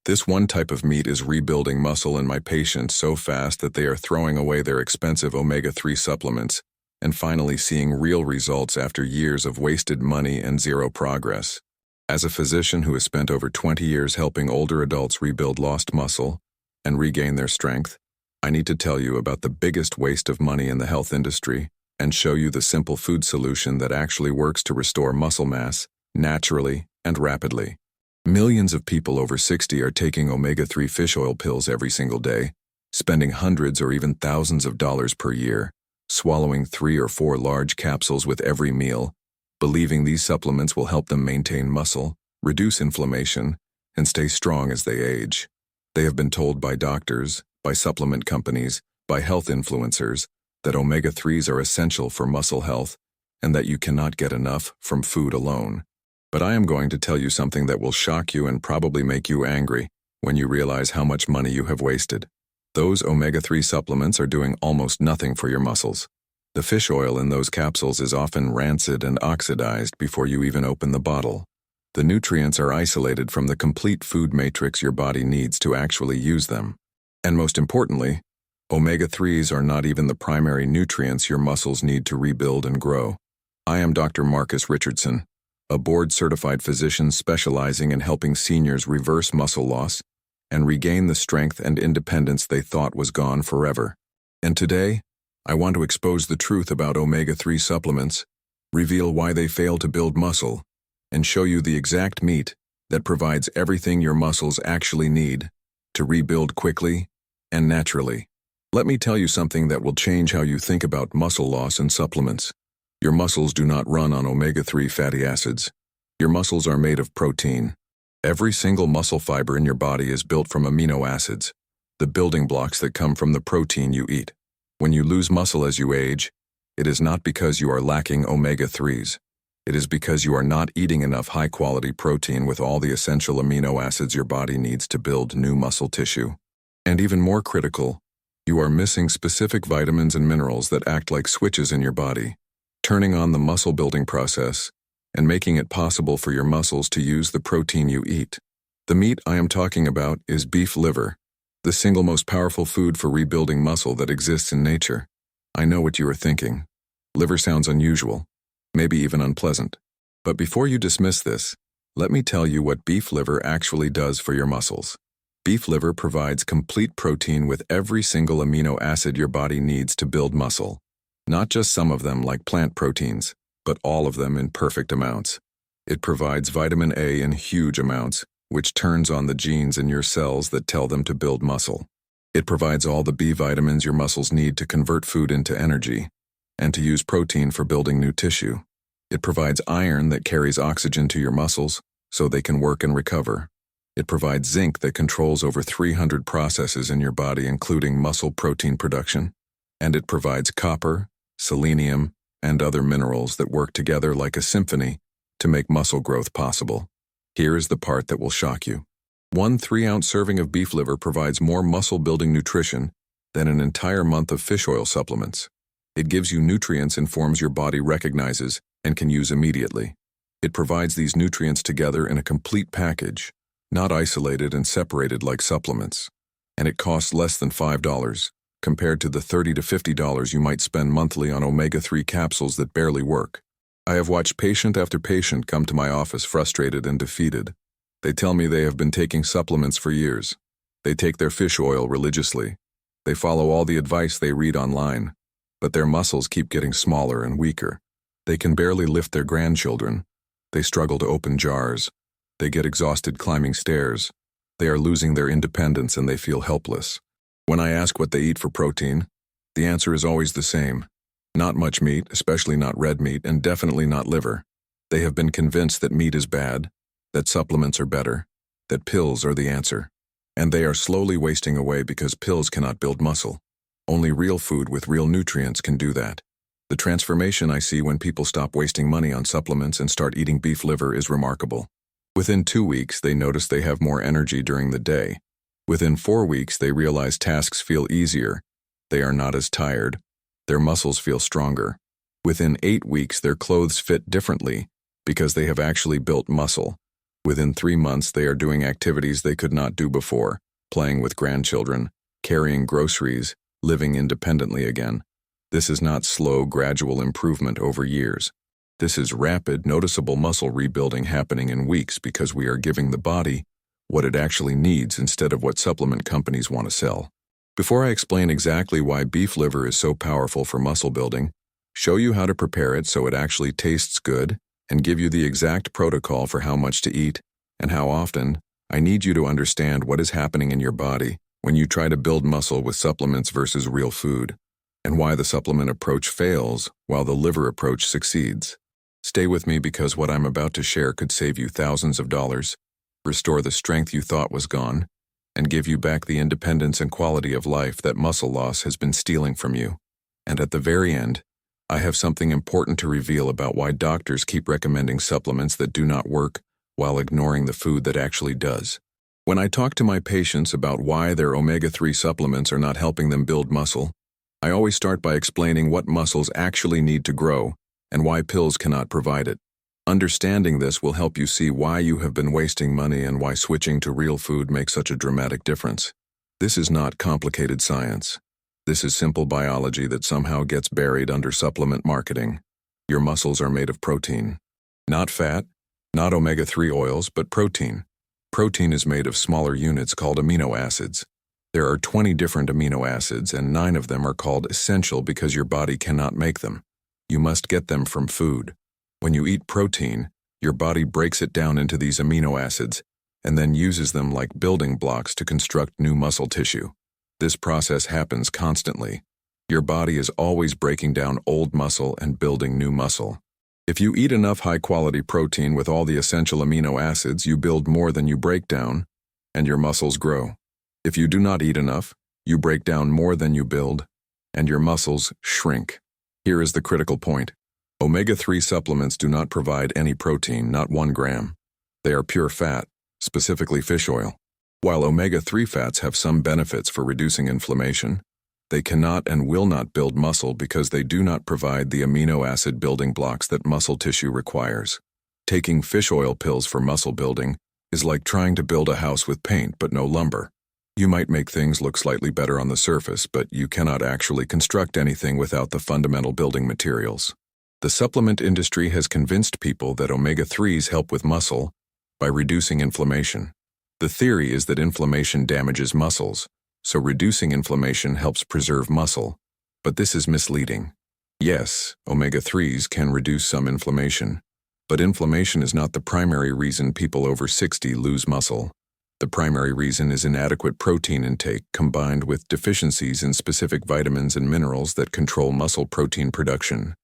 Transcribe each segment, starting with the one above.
This one type of meat is rebuilding muscle in my patients so fast that they are throwing away their expensive omega-3 supplements and finally seeing real results after years of wasted money and zero progress. As a physician who has spent over 20 years helping older adults rebuild lost muscle and regain their strength, I need to tell you about the biggest waste of money in the health industry and show you the simple food solution that actually works to restore muscle mass naturally and rapidly. Millions of people over 60 are taking omega-3 fish oil pills every single day, spending hundreds or even thousands of dollars per year, swallowing 3 or 4 large capsules with every meal, believing these supplements will help them maintain muscle, reduce inflammation, and stay strong as they age. They have been told by doctors, by supplement companies, by health influencers, that omega-3s are essential for muscle health and that you cannot get enough from food alone. But I am going to tell you something that will shock you and probably make you angry when you realize how much money you have wasted. Those omega-3 supplements are doing almost nothing for your muscles. The fish oil in those capsules is often rancid and oxidized before you even open the bottle. The nutrients are isolated from the complete food matrix your body needs to actually use them. And most importantly, omega-3s are not even the primary nutrients your muscles need to rebuild and grow. I am Dr. Marcus Richardson, a board-certified physician specializing in helping seniors reverse muscle loss and regain the strength and independence they thought was gone forever. And today, I want to expose the truth about omega-3 supplements, reveal why they fail to build muscle, and show you the exact meat that provides everything your muscles actually need to rebuild quickly and naturally. Let me tell you something that will change how you think about muscle loss and supplements. Your muscles do not run on omega-3 fatty acids. Your muscles are made of protein. Every single muscle fiber in your body is built from amino acids, the building blocks that come from the protein you eat. When you lose muscle as you age, it is not because you are lacking omega-3s. It is because you are not eating enough high-quality protein with all the essential amino acids your body needs to build new muscle tissue. And even more critical, you are missing specific vitamins and minerals that act like switches in your body, turning on the muscle-building process and making it possible for your muscles to use the protein you eat. The meat I am talking about is beef liver, the single most powerful food for rebuilding muscle that exists in nature. I know what you are thinking. Liver sounds unusual, maybe even unpleasant. But before you dismiss this, let me tell you what beef liver actually does for your muscles. Beef liver provides complete protein with every single amino acid your body needs to build muscle. Not just some of them like plant proteins, but all of them in perfect amounts. It provides vitamin A in huge amounts, which turns on the genes in your cells that tell them to build muscle. It provides all the B vitamins your muscles need to convert food into energy and to use protein for building new tissue. It provides iron that carries oxygen to your muscles so they can work and recover. It provides zinc that controls over 300 processes in your body, including muscle protein production. And it provides copper, selenium, and other minerals that work together like a symphony to make muscle growth possible. Here is the part that will shock you. 1 3-ounce serving of beef liver provides more muscle-building nutrition than an entire month of fish oil supplements. It gives you nutrients in forms your body recognizes and can use immediately. It provides these nutrients together in a complete package, not isolated and separated like supplements. And it costs less than $5, compared to the $30 to $50 you might spend monthly on omega-3 capsules that barely work. I have watched patient after patient come to my office frustrated and defeated. They tell me they have been taking supplements for years. They take their fish oil religiously. They follow all the advice they read online, but their muscles keep getting smaller and weaker. They can barely lift their grandchildren. They struggle to open jars. They get exhausted climbing stairs. They are losing their independence and they feel helpless. When I ask what they eat for protein, the answer is always the same. Not much meat, especially not red meat, and definitely not liver. They have been convinced that meat is bad, that supplements are better, that pills are the answer. And they are slowly wasting away because pills cannot build muscle. Only real food with real nutrients can do that. The transformation I see when people stop wasting money on supplements and start eating beef liver is remarkable. Within 2 weeks, they notice they have more energy during the day. Within 4 weeks, they realize tasks feel easier. They are not as tired. Their muscles feel stronger. Within 8 weeks, their clothes fit differently because they have actually built muscle. Within 3 months, they are doing activities they could not do before, playing with grandchildren, carrying groceries, living independently again. This is not slow, gradual improvement over years. This is rapid, noticeable muscle rebuilding happening in weeks because we are giving the body what it actually needs instead of what supplement companies want to sell. Before I explain exactly why beef liver is so powerful for muscle building, show you how to prepare it so it actually tastes good, and give you the exact protocol for how much to eat and how often, I need you to understand what is happening in your body when you try to build muscle with supplements versus real food, and why the supplement approach fails while the liver approach succeeds. Stay with me because what I'm about to share could save you thousands of dollars, restore the strength you thought was gone, and give you back the independence and quality of life that muscle loss has been stealing from you. And at the very end, I have something important to reveal about why doctors keep recommending supplements that do not work while ignoring the food that actually does. When I talk to my patients about why their omega-3 supplements are not helping them build muscle, I always start by explaining what muscles actually need to grow and why pills cannot provide it. Understanding this will help you see why you have been wasting money and why switching to real food makes such a dramatic difference. This is not complicated science. This is simple biology that somehow gets buried under supplement marketing. Your muscles are made of protein. Not fat, not omega-3 oils, but protein. Protein is made of smaller units called amino acids. There are 20 different amino acids, and 9 of them are called essential because your body cannot make them. You must get them from food. When you eat protein, your body breaks it down into these amino acids and then uses them like building blocks to construct new muscle tissue. This process happens constantly. Your body is always breaking down old muscle and building new muscle. If you eat enough high-quality protein with all the essential amino acids, you build more than you break down, and your muscles grow. If you do not eat enough, you break down more than you build, and your muscles shrink. Here is the critical point. Omega-3 supplements do not provide any protein, not 1 gram. They are pure fat, specifically fish oil. While omega-3 fats have some benefits for reducing inflammation, they cannot and will not build muscle because they do not provide the amino acid building blocks that muscle tissue requires. Taking fish oil pills for muscle building is like trying to build a house with paint but no lumber. You might make things look slightly better on the surface, but you cannot actually construct anything without the fundamental building materials. The supplement industry has convinced people that omega-3s help with muscle by reducing inflammation. The theory is that inflammation damages muscles, so reducing inflammation helps preserve muscle, but this is misleading. Yes, omega-3s can reduce some inflammation, but inflammation is not the primary reason people over 60 lose muscle. The primary reason is inadequate protein intake combined with deficiencies in specific vitamins and minerals that control muscle protein production.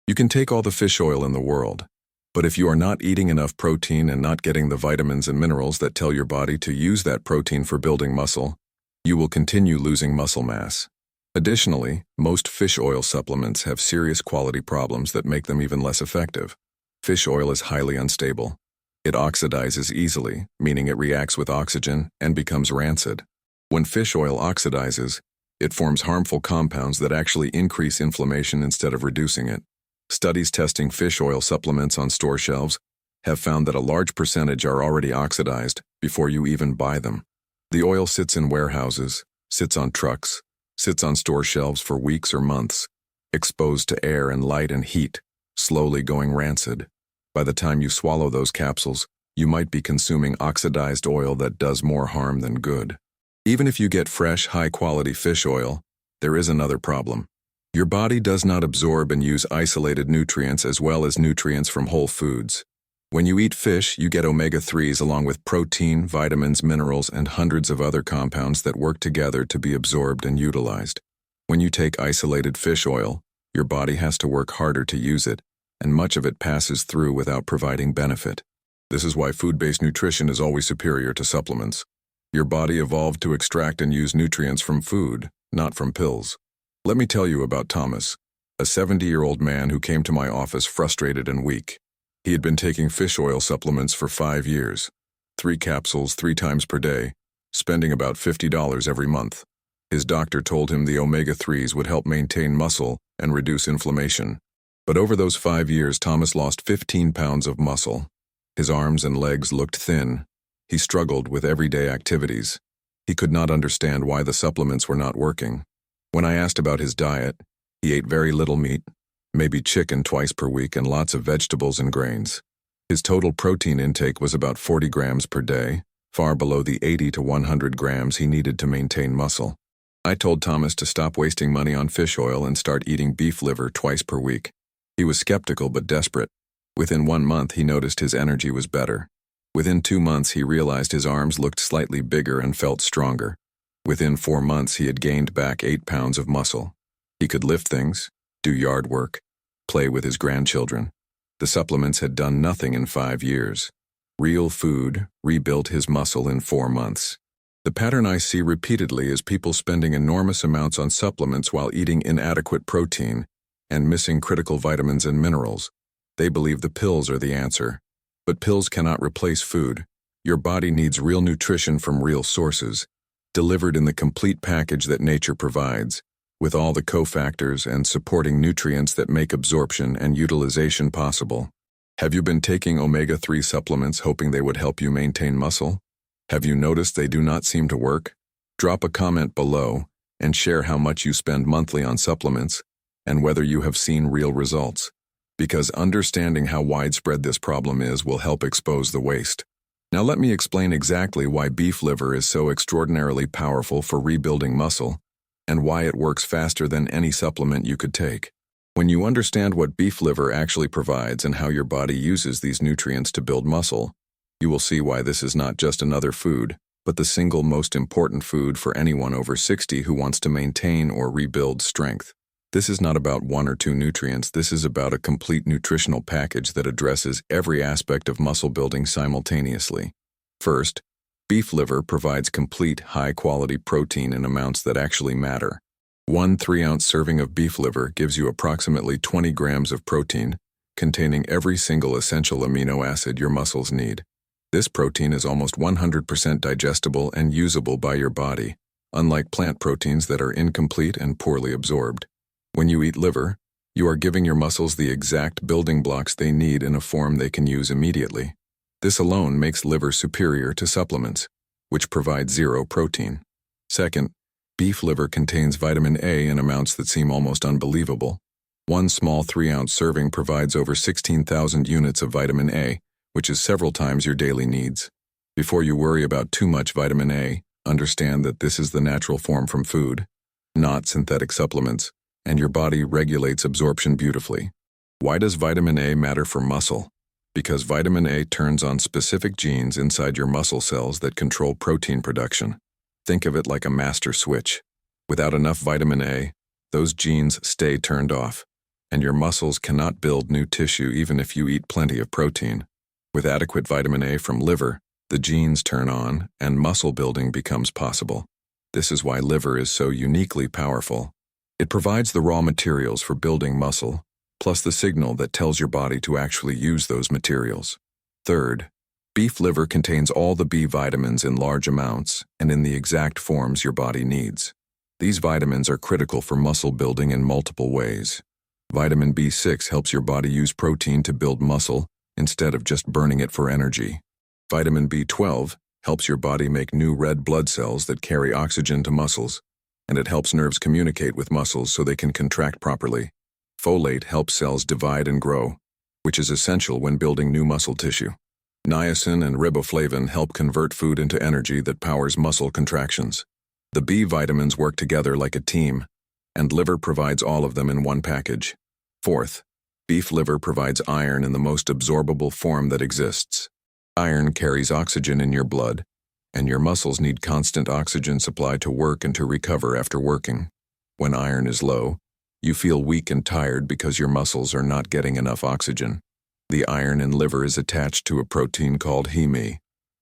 You can take all the fish oil in the world, but if you are not eating enough protein and not getting the vitamins and minerals that tell your body to use that protein for building muscle, you will continue losing muscle mass. Additionally, most fish oil supplements have serious quality problems that make them even less effective. Fish oil is highly unstable. It oxidizes easily, meaning it reacts with oxygen and becomes rancid. When fish oil oxidizes, it forms harmful compounds that actually increase inflammation instead of reducing it. Studies testing fish oil supplements on store shelves have found that a large percentage are already oxidized before you even buy them. The oil sits in warehouses, sits on trucks, sits on store shelves for weeks or months, exposed to air and light and heat, slowly going rancid. By the time you swallow those capsules, you might be consuming oxidized oil that does more harm than good. Even if you get fresh, high-quality fish oil, there is another problem. Your body does not absorb and use isolated nutrients as well as nutrients from whole foods. When you eat fish, you get omega-3s along with protein, vitamins, minerals, and hundreds of other compounds that work together to be absorbed and utilized. When you take isolated fish oil, your body has to work harder to use it, and much of it passes through without providing benefit. This is why food-based nutrition is always superior to supplements. Your body evolved to extract and use nutrients from food, not from pills. Let me tell you about Thomas, a 70-year-old man who came to my office frustrated and weak. He had been taking fish oil supplements for 5 years, 3 capsules 3 times per day, spending about $50 every month. His doctor told him the omega-3s would help maintain muscle and reduce inflammation. But over those 5 years, Thomas lost 15 pounds of muscle. His arms and legs looked thin. He struggled with everyday activities. He could not understand why the supplements were not working. When I asked about his diet, he ate very little meat, maybe chicken twice per week, and lots of vegetables and grains. His total protein intake was about 40 grams per day, far below the 80 to 100 grams he needed to maintain muscle. I told Thomas to stop wasting money on fish oil and start eating beef liver twice per week. He was skeptical but desperate. Within 1 month, he noticed his energy was better. Within 2 months, he realized his arms looked slightly bigger and felt stronger. Within 4 months, he had gained back 8 pounds of muscle. He could lift things, do yard work, play with his grandchildren. The supplements had done nothing in 5 years. Real food rebuilt his muscle in 4 months. The pattern I see repeatedly is people spending enormous amounts on supplements while eating inadequate protein and missing critical vitamins and minerals. They believe the pills are the answer. But pills cannot replace food. Your body needs real nutrition from real sources, delivered in the complete package that nature provides, with all the cofactors and supporting nutrients that make absorption and utilization possible. Have you been taking omega-3 supplements hoping they would help you maintain muscle? Have you noticed they do not seem to work? Drop a comment below and share how much you spend monthly on supplements and whether you have seen real results, because understanding how widespread this problem is will help expose the waste. Now let me explain exactly why beef liver is so extraordinarily powerful for rebuilding muscle and why it works faster than any supplement you could take. When you understand what beef liver actually provides and how your body uses these nutrients to build muscle, you will see why this is not just another food, but the single most important food for anyone over 60 who wants to maintain or rebuild strength. This is not about 1 or 2 nutrients. This is about a complete nutritional package that addresses every aspect of muscle building simultaneously. First, beef liver provides complete, high-quality protein in amounts that actually matter. 1 3-ounce serving of beef liver gives you approximately 20 grams of protein, containing every single essential amino acid your muscles need. This protein is almost 100% digestible and usable by your body, unlike plant proteins that are incomplete and poorly absorbed. When you eat liver, you are giving your muscles the exact building blocks they need in a form they can use immediately. This alone makes liver superior to supplements, which provide 0 protein. Second, beef liver contains vitamin A in amounts that seem almost unbelievable. 1 small 3-ounce serving provides over 16,000 units of vitamin A, which is several times your daily needs. Before you worry about too much vitamin A, understand that this is the natural form from food, not synthetic supplements, and your body regulates absorption beautifully. Why does vitamin A matter for muscle? Because vitamin A turns on specific genes inside your muscle cells that control protein production. Think of it like a master switch. Without enough vitamin A, those genes stay turned off, and your muscles cannot build new tissue even if you eat plenty of protein. With adequate vitamin A from liver, the genes turn on and muscle building becomes possible. This is why liver is so uniquely powerful. It provides the raw materials for building muscle, plus the signal that tells your body to actually use those materials. Third, beef liver contains all the B vitamins in large amounts and in the exact forms your body needs. These vitamins are critical for muscle building in multiple ways. Vitamin B6 helps your body use protein to build muscle instead of just burning it for energy. Vitamin B12 helps your body make new red blood cells that carry oxygen to muscles, and it helps nerves communicate with muscles so they can contract properly. Folate helps cells divide and grow, which is essential when building new muscle tissue. Niacin and riboflavin help convert food into energy that powers muscle contractions. The B vitamins work together like a team, and liver provides all of them in one package. Fourth, beef liver provides iron in the most absorbable form that exists. Iron carries oxygen in your blood, and your muscles need constant oxygen supply to work and to recover after working. When iron is low, you feel weak and tired because your muscles are not getting enough oxygen. The iron in liver is attached to a protein called heme,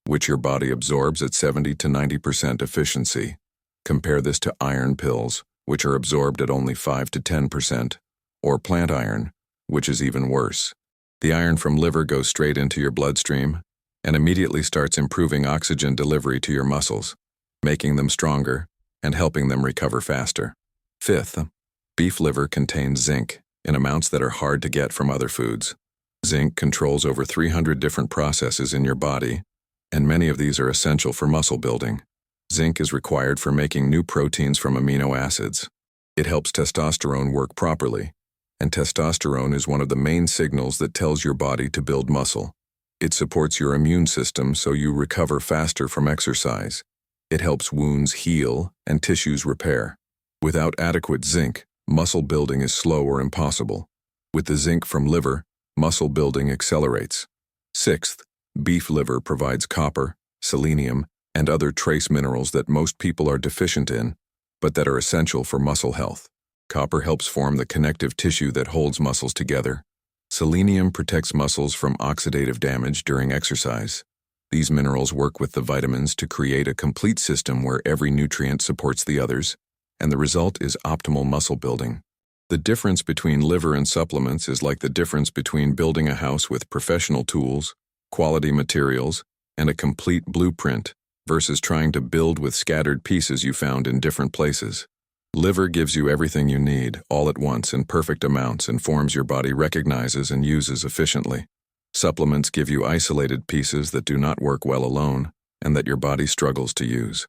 which your body absorbs at 70 to 90% efficiency. Compare this to iron pills, which are absorbed at only 5 to 10%, or plant iron, which is even worse. The iron from liver goes straight into your bloodstream and immediately starts improving oxygen delivery to your muscles, making them stronger and helping them recover faster. Fifth, beef liver contains zinc in amounts that are hard to get from other foods. Zinc controls over 300 different processes in your body, and many of these are essential for muscle building. Zinc is required for making new proteins from amino acids. It helps testosterone work properly, and testosterone is one of the main signals that tells your body to build muscle. It supports your immune system so you recover faster from exercise. It helps wounds heal and tissues repair. Without adequate zinc, muscle building is slow or impossible. With the zinc from liver, muscle building accelerates. Sixth, beef liver provides copper, selenium, and other trace minerals that most people are deficient in, but that are essential for muscle health. Copper helps form the connective tissue that holds muscles together. Selenium protects muscles from oxidative damage during exercise. These minerals work with the vitamins to create a complete system where every nutrient supports the others, and the result is optimal muscle building. The difference between liver and supplements is like the difference between building a house with professional tools, quality materials, and a complete blueprint versus trying to build with scattered pieces you found in different places. Liver gives you everything you need, all at once in perfect amounts and forms your body recognizes and uses efficiently. Supplements give you isolated pieces that do not work well alone and that your body struggles to use.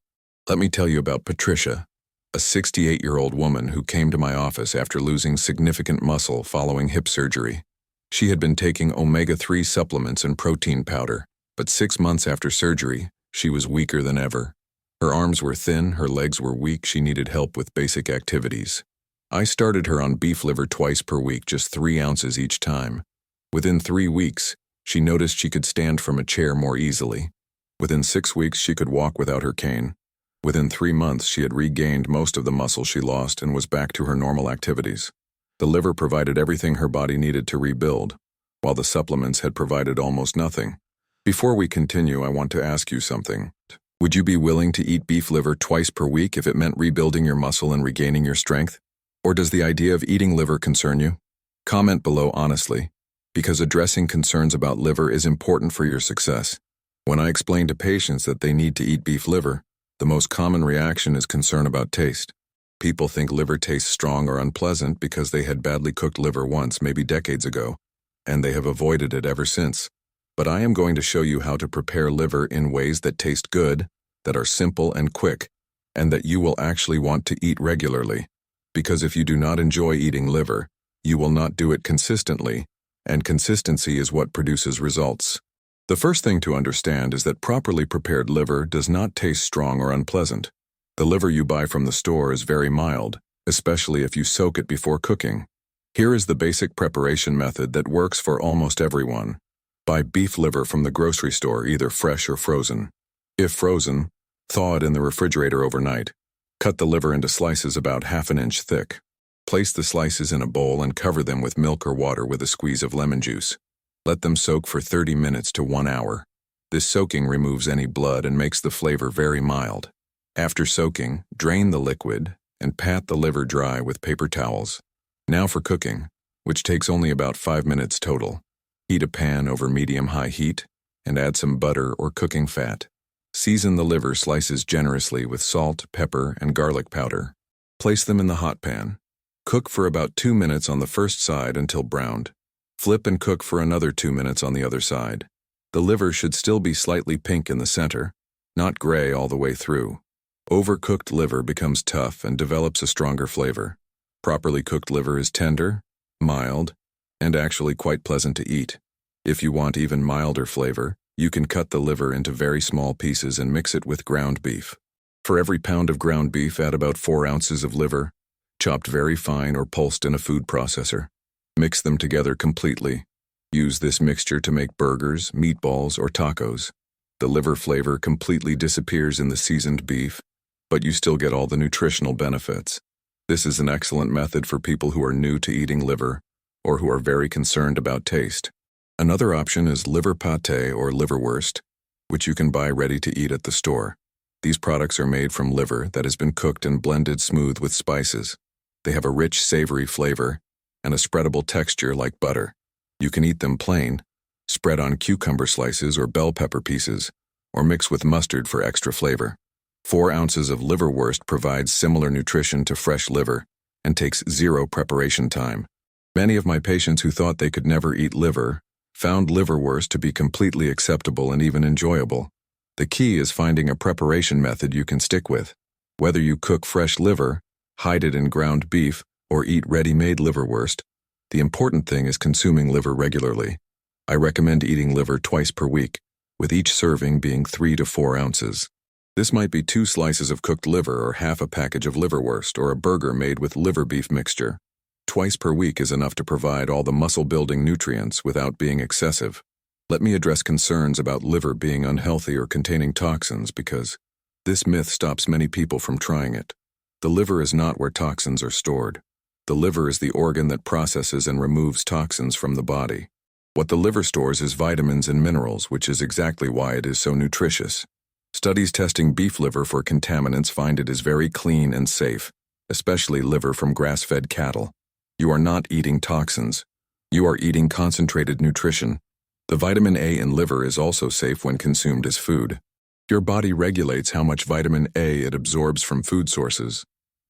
Let me tell you about Patricia, a 68-year-old woman who came to my office after losing significant muscle following hip surgery. She had been taking omega-3 supplements and protein powder, but 6 months after surgery, she was weaker than ever. Her arms were thin, her legs were weak, she needed help with basic activities. I started her on beef liver twice per week, just 3 ounces each time. Within 3 weeks, she noticed she could stand from a chair more easily. Within 6 weeks, she could walk without her cane. Within 3 months, she had regained most of the muscle she lost and was back to her normal activities. The liver provided everything her body needed to rebuild, while the supplements had provided almost nothing. Before we continue, I want to ask you something. Would you be willing to eat beef liver twice per week if it meant rebuilding your muscle and regaining your strength? Or does the idea of eating liver concern you? Comment below honestly, because addressing concerns about liver is important for your success. When I explain to patients that they need to eat beef liver, the most common reaction is concern about taste. People think liver tastes strong or unpleasant because they had badly cooked liver once, maybe decades ago, and they have avoided it ever since. But I am going to show you how to prepare liver in ways that taste good, that are simple and quick, and that you will actually want to eat regularly. Because if you do not enjoy eating liver, you will not do it consistently, and consistency is what produces results. The first thing to understand is that properly prepared liver does not taste strong or unpleasant. The liver you buy from the store is very mild, especially if you soak it before cooking. Here is the basic preparation method that works for almost everyone. Buy beef liver from the grocery store, either fresh or frozen. If frozen, thaw it in the refrigerator overnight. Cut the liver into slices about 1/2 inch thick. Place the slices in a bowl and cover them with milk or water with a squeeze of lemon juice. Let them soak for 30 minutes to 1 hour. This soaking removes any blood and makes the flavor very mild. After soaking, drain the liquid and pat the liver dry with paper towels. Now for cooking, which takes only about 5 minutes total. Heat a pan over medium-high heat and add some butter or cooking fat. Season the liver slices generously with salt, pepper, and garlic powder. Place them in the hot pan. Cook for about 2 minutes on the first side until browned. Flip and cook for another 2 minutes on the other side. The liver should still be slightly pink in the center, not gray all the way through. Overcooked liver becomes tough and develops a stronger flavor. Properly cooked liver is tender, mild, and actually quite pleasant to eat. If you want even milder flavor, you can cut the liver into very small pieces and mix it with ground beef. For every pound of ground beef, add about 4 ounces of liver, chopped very fine or pulsed in a food processor. Mix them together completely. Use this mixture to make burgers, meatballs, or tacos. The liver flavor completely disappears in the seasoned beef, but you still get all the nutritional benefits. This is an excellent method for people who are new to eating liver or who are very concerned about taste. Another option is liver pate or liverwurst, which you can buy ready to eat at the store. These products are made from liver that has been cooked and blended smooth with spices. They have a rich, savory flavor and a spreadable texture like butter. You can eat them plain, spread on cucumber slices or bell pepper pieces, or mix with mustard for extra flavor. 4 ounces of liverwurst provides similar nutrition to fresh liver and takes 0 preparation time. Many of my patients who thought they could never eat liver found liverwurst to be completely acceptable and even enjoyable. The key is finding a preparation method you can stick with. Whether you cook fresh liver, hide it in ground beef, or eat ready-made liverwurst, the important thing is consuming liver regularly. I recommend eating liver twice per week, with each serving being 3 to 4 ounces. This might be 2 slices of cooked liver or half a package of liverwurst or a burger made with liver beef mixture. Twice per week is enough to provide all the muscle-building nutrients without being excessive. Let me address concerns about liver being unhealthy or containing toxins because this myth stops many people from trying it. The liver is not where toxins are stored. The liver is the organ that processes and removes toxins from the body. What the liver stores is vitamins and minerals, which is exactly why it is so nutritious. Studies testing beef liver for contaminants find it is very clean and safe, especially liver from grass-fed cattle. You are not eating toxins. You are eating concentrated nutrition. The vitamin A in liver is also safe when consumed as food. Your body regulates how much vitamin A it absorbs from food sources,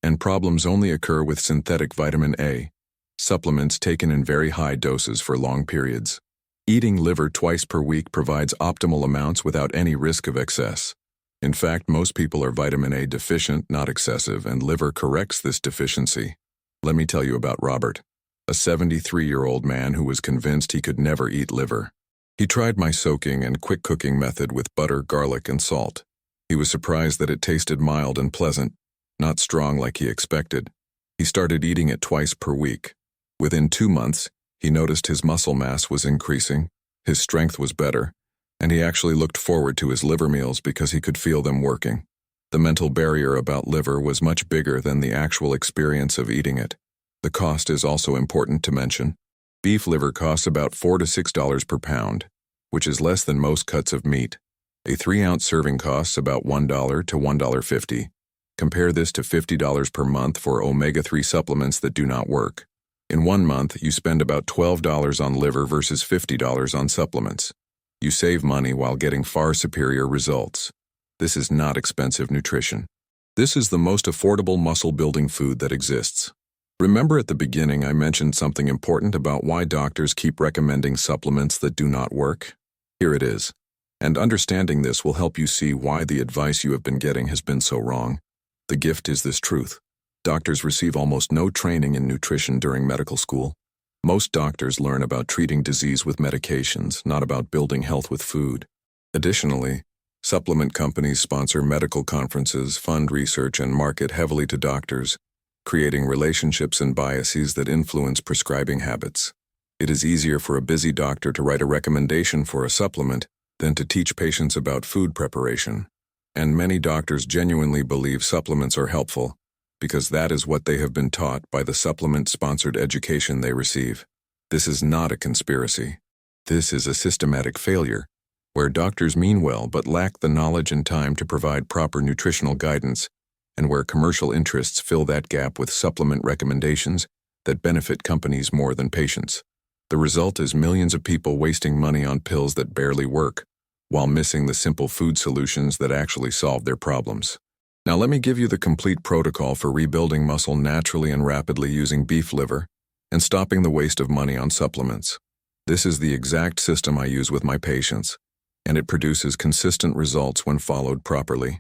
and problems only occur with synthetic vitamin A, supplements taken in very high doses for long periods. Eating liver twice per week provides optimal amounts without any risk of excess. In fact, most people are vitamin A deficient, not excessive, and liver corrects this deficiency. Let me tell you about Robert, a 73-year-old man who was convinced he could never eat liver. He tried my soaking and quick cooking method with butter, garlic, and salt. He was surprised that it tasted mild and pleasant, not strong like he expected. He started eating it twice per week. Within 2 months, he noticed his muscle mass was increasing, his strength was better, and he actually looked forward to his liver meals because he could feel them working. The mental barrier about liver was much bigger than the actual experience of eating it. The cost is also important to mention. Beef liver costs about $4 to $6 per pound, which is less than most cuts of meat. A 3-ounce serving costs about $1 to $1.50. Compare this to $50 per month for omega-3 supplements that do not work. In 1 month, you spend about $12 on liver versus $50 on supplements. You save money while getting far superior results. This is not expensive nutrition. This is the most affordable muscle-building food that exists. Remember at the beginning I mentioned something important about why doctors keep recommending supplements that do not work? Here it is. And understanding this will help you see why the advice you have been getting has been so wrong. The gift is this truth. Doctors receive almost no training in nutrition during medical school. Most doctors learn about treating disease with medications, not about building health with food. Additionally, supplement companies sponsor medical conferences, fund research, and market heavily to doctors, creating relationships and biases that influence prescribing habits. It is easier for a busy doctor to write a recommendation for a supplement than to teach patients about food preparation. And many doctors genuinely believe supplements are helpful, because that is what they have been taught by the supplement-sponsored education they receive. This is not a conspiracy. This is a systematic failure, where doctors mean well but lack the knowledge and time to provide proper nutritional guidance, and where commercial interests fill that gap with supplement recommendations that benefit companies more than patients. The result is millions of people wasting money on pills that barely work, while missing the simple food solutions that actually solve their problems. Now let me give you the complete protocol for rebuilding muscle naturally and rapidly using beef liver, and stopping the waste of money on supplements. This is the exact system I use with my patients, and it produces consistent results when followed properly.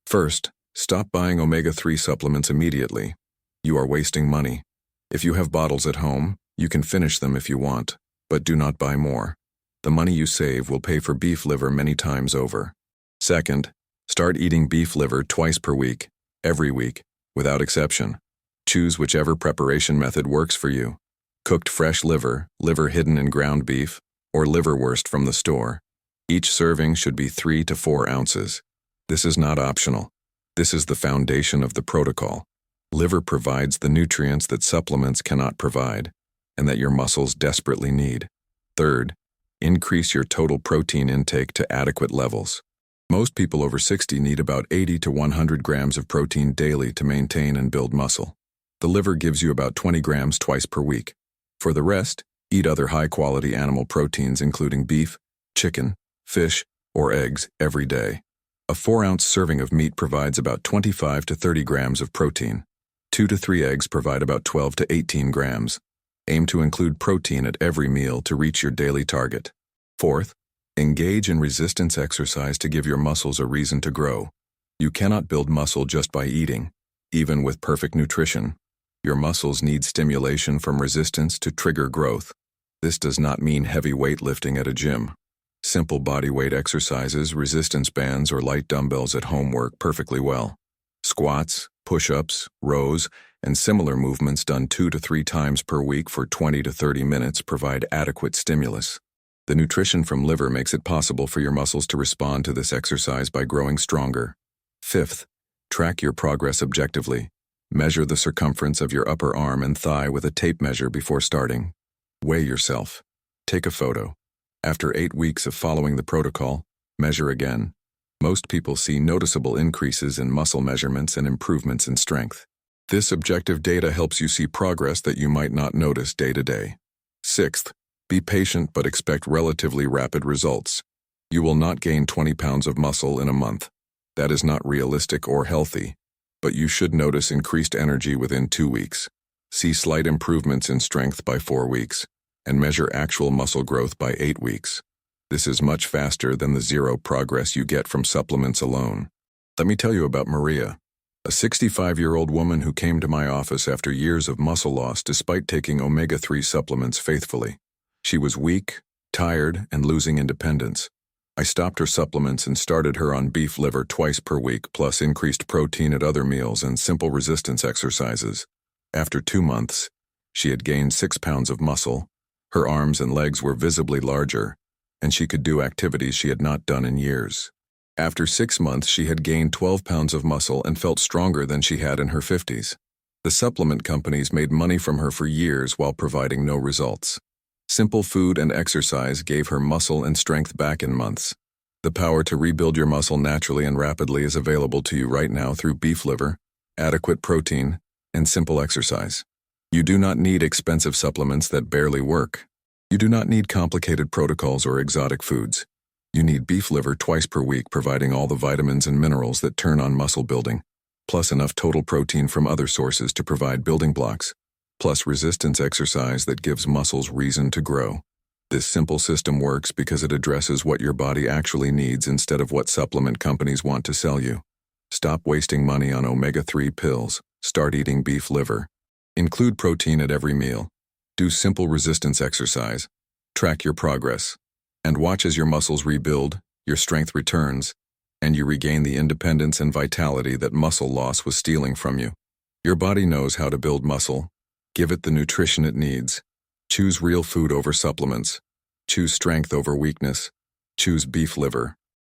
First, stop buying omega-3 supplements immediately. You are wasting money. If you have bottles at home, you can finish them if you want, but do not buy more. The money you save will pay for beef liver many times over. Second, start eating beef liver twice per week, every week, without exception. Choose whichever preparation method works for you. Cooked fresh liver, liver hidden in ground beef, or liverwurst from the store. Each serving should be 3 to 4 ounces. This is not optional. This is the foundation of the protocol. Liver provides the nutrients that supplements cannot provide, and that your muscles desperately need. Third, increase your total protein intake to adequate levels. Most people over 60 need about 80 to 100 grams of protein daily to maintain and build muscle. The liver gives you about 20 grams twice per week. For the rest, eat other high-quality animal proteins including beef, chicken, fish, or eggs every day. A 4-ounce serving of meat provides about 25 to 30 grams of protein. 2 to 3 eggs provide about 12 to 18 grams. Aim to include protein at every meal to reach your daily target. Fourth, engage in resistance exercise to give your muscles a reason to grow. You cannot build muscle just by eating. Even with perfect nutrition, your muscles need stimulation from resistance to trigger growth. This does not mean heavy weightlifting at a gym. Simple bodyweight exercises, resistance bands, or light dumbbells at home work perfectly well. Squats, push-ups, rows, and similar movements done 2 to 3 times per week for 20 to 30 minutes provide adequate stimulus. The nutrition from liver makes it possible for your muscles to respond to this exercise by growing stronger. Fifth, track your progress objectively. Measure the circumference of your upper arm and thigh with a tape measure before starting. Weigh yourself. Take a photo. After 8 weeks of following the protocol, measure again. Most people see noticeable increases in muscle measurements and improvements in strength. This objective data helps you see progress that you might not notice day to day. Sixth, be patient but expect relatively rapid results. You will not gain 20 pounds of muscle in a month. That is not realistic or healthy, but you should notice increased energy within 2 weeks. See slight improvements in strength by 4 weeks, and measure actual muscle growth by 8 weeks. This is much faster than the zero progress you get from supplements alone. Let me tell you about Maria, a 65-year-old woman who came to my office after years of muscle loss despite taking omega-3 supplements faithfully. She was weak, tired, and losing independence. I stopped her supplements and started her on beef liver twice per week, plus increased protein at other meals and simple resistance exercises. After 2 months, she had gained 6 pounds of muscle, her arms and legs were visibly larger, and she could do activities she had not done in years. After 6 months, she had gained 12 pounds of muscle and felt stronger than she had in her 50s. The supplement companies made money from her for years while providing no results. Simple food and exercise gave her muscle and strength back in months. The power to rebuild your muscle naturally and rapidly is available to you right now through beef liver, adequate protein, and simple exercise. You do not need expensive supplements that barely work. You do not need complicated protocols or exotic foods. You need beef liver twice per week, providing all the vitamins and minerals that turn on muscle building, plus enough total protein from other sources to provide building blocks, plus resistance exercise that gives muscles reason to grow. This simple system works because it addresses what your body actually needs instead of what supplement companies want to sell you. Stop wasting money on omega-3 pills. Start eating beef liver. Include protein at every meal. Do simple resistance exercise. Track your progress. And watch as your muscles rebuild, your strength returns, and you regain the independence and vitality that muscle loss was stealing from you. Your body knows how to build muscle. Give it the nutrition it needs. Choose real food over supplements. Choose strength over weakness. Choose beef liver.